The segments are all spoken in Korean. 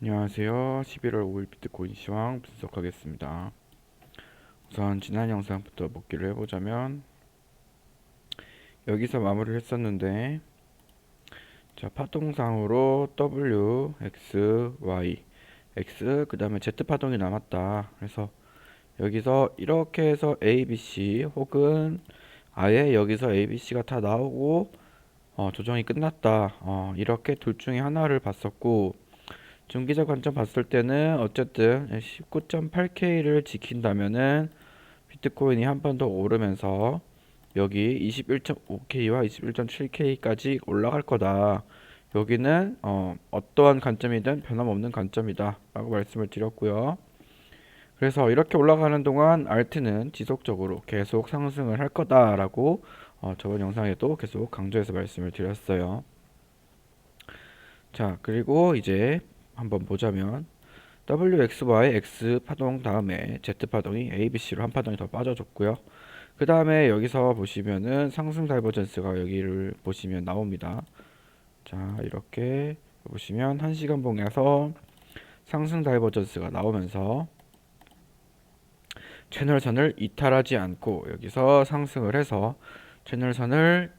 안녕하세요. 11월 5일 비트코인 시황 분석하겠습니다. 우선 지난 영상부터 복기를 해보자면 여기서 마무리를 했었는데, 자, 파동상으로 W, X, Y, X 그 다음에 Z 파동이 남았다. 그래서 여기서 이렇게 해서 A, B, C 혹은 아예 여기서 A, B, C가 다 나오고 조정이 끝났다. 이렇게 둘 중에 하나를 봤었고, 중기적 관점 봤을 때는 어쨌든 19.8K를 지킨다면은 비트코인이 한 번 더 오르면서 여기 21.5K와 21.7K까지 올라갈 거다. 여기는 어떠한 관점이든 변함없는 관점이다 라고 말씀을 드렸고요. 그래서 이렇게 올라가는 동안 알트는 지속적으로 계속 상승을 할 거다라고 저번 영상에도 계속 강조해서 말씀을 드렸어요. 자, 그리고 이제 한번 보자면 WXY X 파동 다음에 Z 파동이 ABC로 한 파동이 더 빠져줬고요. 그 다음에 여기서 보시면은 상승 다이버전스가 여기를 보시면 나옵니다. 자, 이렇게 보시면 1시간 봉에서 상승 다이버전스가 나오면서 채널선을 이탈하지 않고 여기서 상승을 해서 채널선을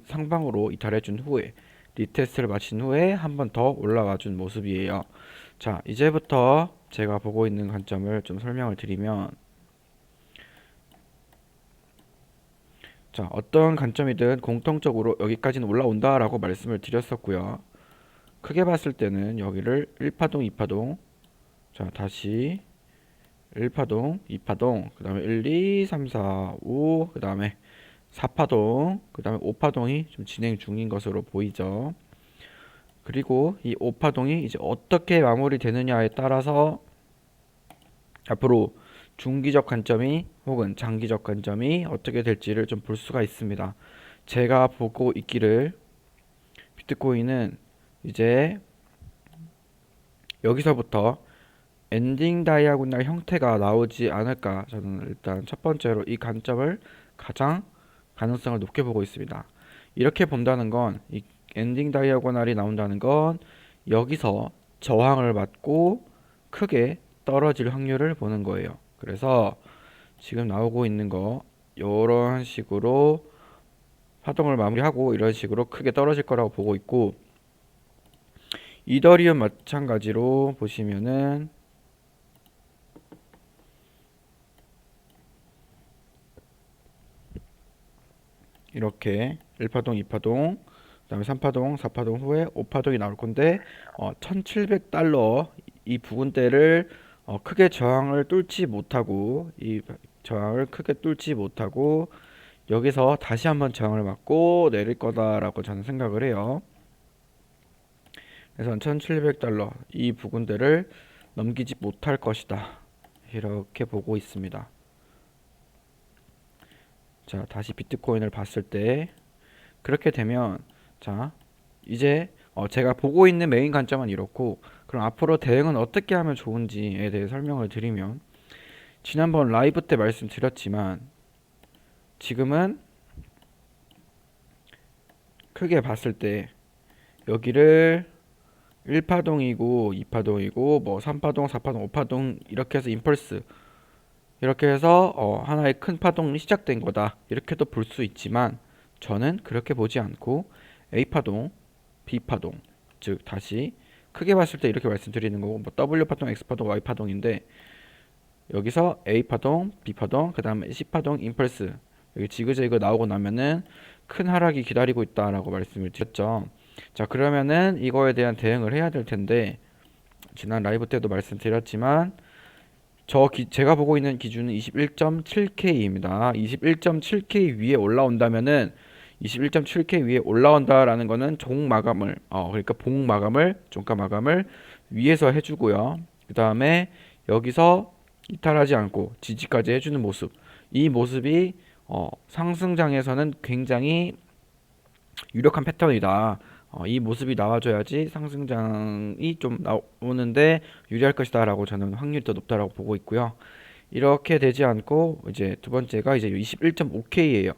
상방으로 이탈해 준 후에 리테스트를 마친 후에 한 번 더 올라와 준 모습이에요. 자, 이제부터 제가 보고 있는 관점을 좀 설명을 드리면, 자, 어떤 관점이든 공통적으로 여기까지는 올라온다라고 말씀을 드렸었고요. 크게 봤을 때는 여기를 1파동, 2파동, 자, 다시 1파동, 2파동, 그 다음에 1, 2, 3, 4, 5, 그 다음에 4파동, 그 다음에 5파동이 좀 진행 중인 것으로 보이죠. 그리고 이 5파동이 이제 어떻게 마무리되느냐에 따라서 앞으로 중기적 관점이 혹은 장기적 관점이 어떻게 될지를 좀 볼 수가 있습니다. 제가 보고 있기를 비트코인은 이제 여기서부터 엔딩 다이아고날 형태가 나오지 않을까. 저는 일단 첫 번째로 이 관점을 가장 가능성을 높게 보고 있습니다. 이렇게 본다는 건 이 엔딩 다이아고날이 나온다는 건 여기서 저항을 받고 크게 떨어질 확률을 보는 거예요. 그래서 지금 나오고 있는 거 이런 식으로 파동을 마무리하고 이런 식으로 크게 떨어질 거라고 보고 있고, 이더리움 마찬가지로 보시면은 이렇게 1파동, 2파동, 그다음에 3파동, 4파동 후에 5파동이 나올 건데 1700달러 이 부근대를 크게 저항을 뚫지 못하고 이 저항을 크게 뚫지 못하고 여기서 다시 한번 저항을 맞고 내릴 거다라고 저는 생각을 해요. 그래서 1700달러 이 부근대를 넘기지 못할 것이다. 이렇게 보고 있습니다. 자, 다시 비트코인을 봤을 때 그렇게 되면, 자, 이제 제가 보고 있는 메인 관점은 이렇고, 그럼 앞으로 대응은 어떻게 하면 좋은지에 대해 설명을 드리면, 지난번 라이브 때 말씀드렸지만 지금은 크게 봤을 때 여기를 1파동이고 2파동이고 뭐 3파동, 4파동, 5파동 이렇게 해서 임펄스 이렇게 해서 하나의 큰 파동이 시작된 거다 이렇게도 볼 수 있지만, 저는 그렇게 보지 않고 A파동, B파동, 즉 다시 크게 봤을 때 이렇게 말씀드리는 거고, 뭐 W파동, X파동, Y파동인데 여기서 A파동, B파동, 그 다음에 C파동 임펄스 여기 지그재그 나오고 나면은 큰 하락이 기다리고 있다라고 말씀을 드렸죠. 자, 그러면은 이거에 대한 대응을 해야 될 텐데, 지난 라이브 때도 말씀드렸지만 제가 보고 있는 기준은 21.7K입니다. 21.7K 위에 올라온다면은 21.7K 위에 올라온다라는 거는 종 마감을 그러니까 봉 마감을 종가 마감을 위에서 해주고요. 그 다음에 여기서 이탈하지 않고 지지까지 해주는 모습, 이 모습이 상승장에서는 굉장히 유력한 패턴이다. 이 모습이 나와줘야지 상승장이 좀 나오는데 유리할 것이다라고 저는 확률이 더 높다라고 보고 있고요. 이렇게 되지 않고 이제 두 번째가 이제 21.5K예요.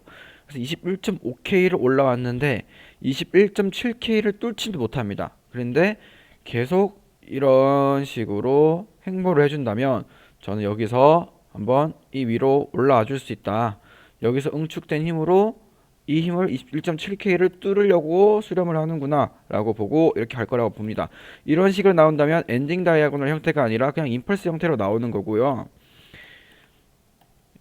그래서 21.5K를 올라왔는데 21.7K를 뚫지도 못합니다. 그런데 계속 이런 식으로 행보를 해준다면 저는 여기서 한번 이 위로 올라와 줄 수 있다. 여기서 응축된 힘으로 이 힘을 21.7K를 뚫으려고 수렴을 하는구나 라고 보고 이렇게 갈 거라고 봅니다. 이런 식으로 나온다면 엔딩 다이아고널 형태가 아니라 그냥 임펄스 형태로 나오는 거고요.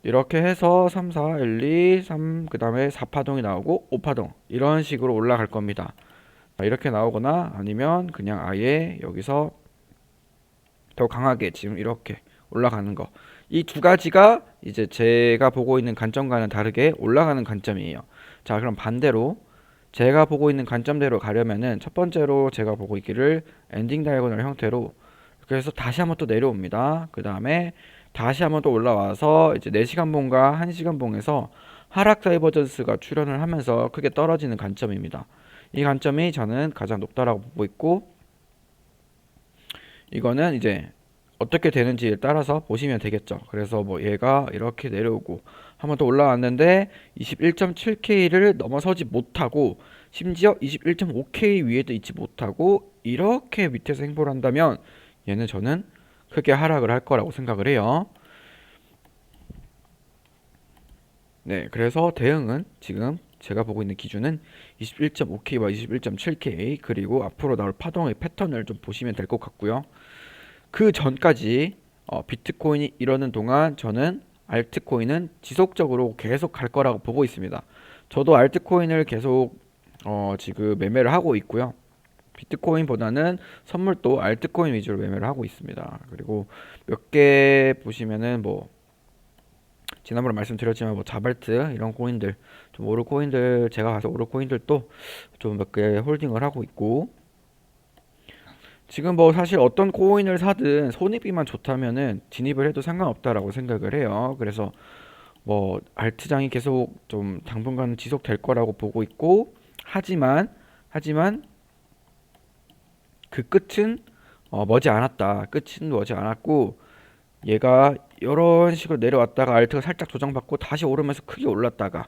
이렇게 해서 3, 4, 1, 2, 3, 그 다음에 4파동이 나오고 5파동 이런 식으로 올라갈 겁니다. 이렇게 나오거나 아니면 그냥 아예 여기서 더 강하게 지금 이렇게 올라가는 거. 이 두 가지가 이제 제가 보고 있는 관점과는 다르게 올라가는 관점이에요. 자, 그럼 반대로 제가 보고 있는 관점대로 가려면은 첫 번째로 제가 보고 있기를 엔딩 다이아고널 형태로 그래서 다시 한번 또 내려옵니다. 그 다음에 다시 한번 또 올라와서 이제 4시간 봉과 1시간 봉에서 하락 다이버전스가 출현을 하면서 크게 떨어지는 관점입니다. 이 관점이 저는 가장 높다라고 보고 있고 이거는 이제 어떻게 되는지에 따라서 보시면 되겠죠. 그래서 뭐 얘가 이렇게 내려오고 한번 더 올라왔는데 21.7K를 넘어서지 못하고 심지어 21.5K 위에도 있지 못하고 이렇게 밑에서 행보를 한다면 얘는 저는 크게 하락을 할 거라고 생각을 해요. 네, 그래서 대응은 지금 제가 보고 있는 기준은 21.5K와 21.7K 그리고 앞으로 나올 파동의 패턴을 좀 보시면 될 것 같고요. 그 전까지 비트코인이 이러는 동안 저는 알트코인은 지속적으로 계속 갈 거라고 보고 있습니다. 저도 알트코인을 계속 지금 매매를 하고 있고요. 비트코인보다는 선물도 알트코인 위주로 매매를 하고 있습니다. 그리고 몇 개 보시면은 뭐 지난번에 말씀드렸지만 뭐 자발트 이런 코인들 좀 오르 코인들 제가 가서 오르 코인들도 좀 몇 개 홀딩을 하고 있고 지금 뭐 사실 어떤 코인을 사든 손익비만 좋다면은 진입을 해도 상관없다라고 생각을 해요. 그래서 뭐 알트장이 계속 좀 당분간 지속될 거라고 보고 있고 하지만 그 끝은 머지 않았다. 끝은 머지 않았고 얘가 이런 식으로 내려왔다가 알트가 살짝 조정받고 다시 오르면서 크게 올랐다가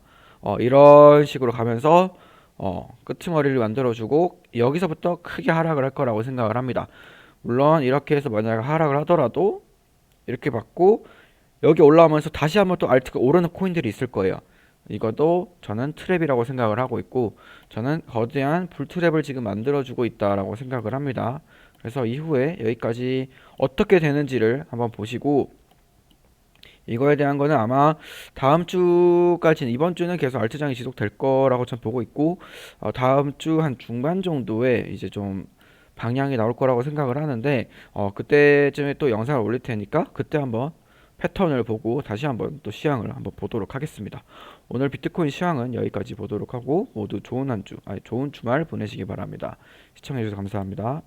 이런 식으로 가면서 끄트머리를 만들어주고 여기서부터 크게 하락을 할 거라고 생각을 합니다. 물론 이렇게 해서 만약 하락을 하더라도 이렇게 받고 여기 올라오면서 다시 한번 또 알트가 오르는 코인들이 있을 거예요. 이것도 저는 트랩이라고 생각을 하고 있고 저는 거대한 불트랩을 지금 만들어주고 있다라고 생각을 합니다. 그래서 이후에 여기까지 어떻게 되는지를 한번 보시고 이거에 대한 거는 아마 다음 주까지는 이번 주는 계속 알트장이 지속될 거라고 전 보고 있고 다음 주 한 중반 정도에 이제 좀 방향이 나올 거라고 생각을 하는데 그때쯤에 또 영상을 올릴 테니까 그때 한번 패턴을 보고 다시 한번 또 시황을 한번 보도록 하겠습니다. 오늘 비트코인 시황은 여기까지 보도록 하고 모두 좋은 한 주, 아니 좋은 주말 보내시기 바랍니다. 시청해주셔서 감사합니다.